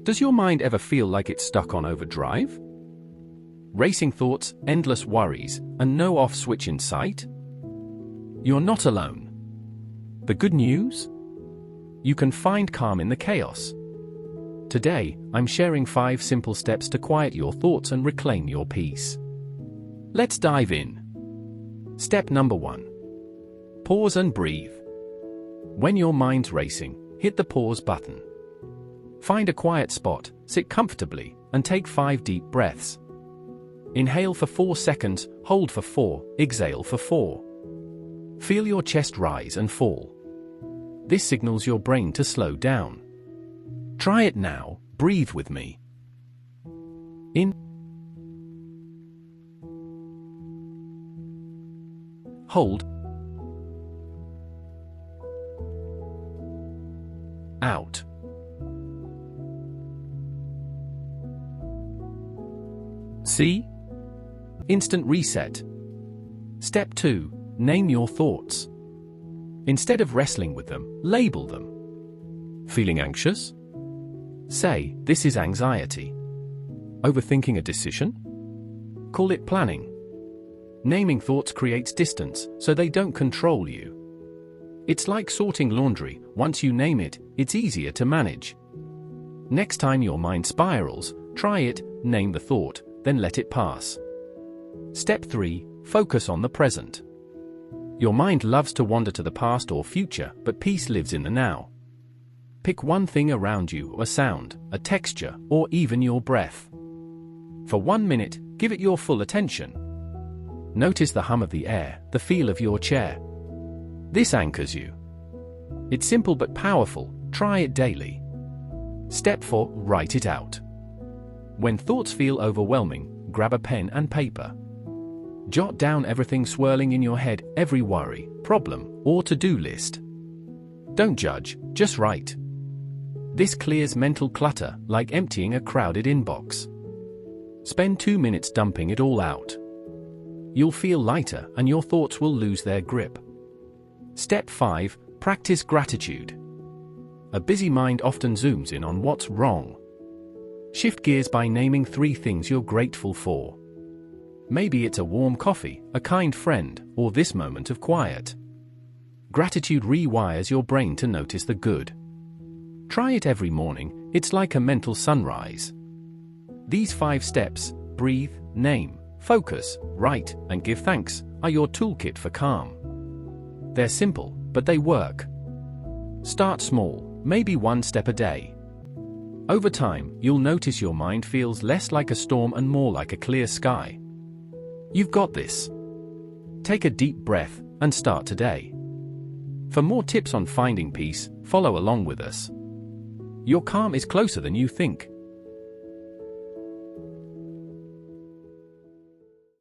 Does your mind ever feel like it's stuck on overdrive? Racing thoughts, endless worries, and no off switch in sight? You're not alone. The good news? You can find calm in the chaos. Today, I'm sharing 5 simple steps to quiet your thoughts and reclaim your peace. Let's dive in. Step number 1. Pause and breathe. When your mind's racing, hit the pause button. Find a quiet spot, sit comfortably, and take 5 deep breaths. Inhale for 4 seconds, hold for 4, exhale for 4. Feel your chest rise and fall. This signals your brain to slow down. Try it now, breathe with me. In. Hold. Out. See? Instant reset. Step 2. Name your thoughts. Instead of wrestling with them, label them. Feeling anxious? Say, this is anxiety. Overthinking a decision? Call it planning. Naming thoughts creates distance, so they don't control you. It's like sorting laundry. Once you name it, it's easier to manage. Next time your mind spirals, try it, name the thought, then let it pass. Step 3. Focus on the present. Your mind loves to wander to the past or future, but peace lives in the now. Pick one thing around you, a sound, a texture, or even your breath. For 1 minute, give it your full attention. Notice the hum of the air, the feel of your chair. This anchors you. It's simple but powerful. Try it daily. Step 4. Write it out. When thoughts feel overwhelming, grab a pen and paper. Jot down everything swirling in your head, every worry, problem, or to-do list. Don't judge, just write. This clears mental clutter, like emptying a crowded inbox. Spend 2 minutes dumping it all out. You'll feel lighter and your thoughts will lose their grip. Step 5. Practice gratitude. A busy mind often zooms in on what's wrong. Shift gears by naming 3 things you're grateful for. Maybe it's a warm coffee, a kind friend, or this moment of quiet. Gratitude rewires your brain to notice the good. Try it every morning. It's like a mental sunrise. These 5 steps, breathe, name, focus, write, and give thanks, are your toolkit for calm. They're simple, but they work. Start small, maybe 1 step a day. Over time, you'll notice your mind feels less like a storm and more like a clear sky. You've got this. Take a deep breath and start today. For more tips on finding peace, follow along with us. Your calm is closer than you think.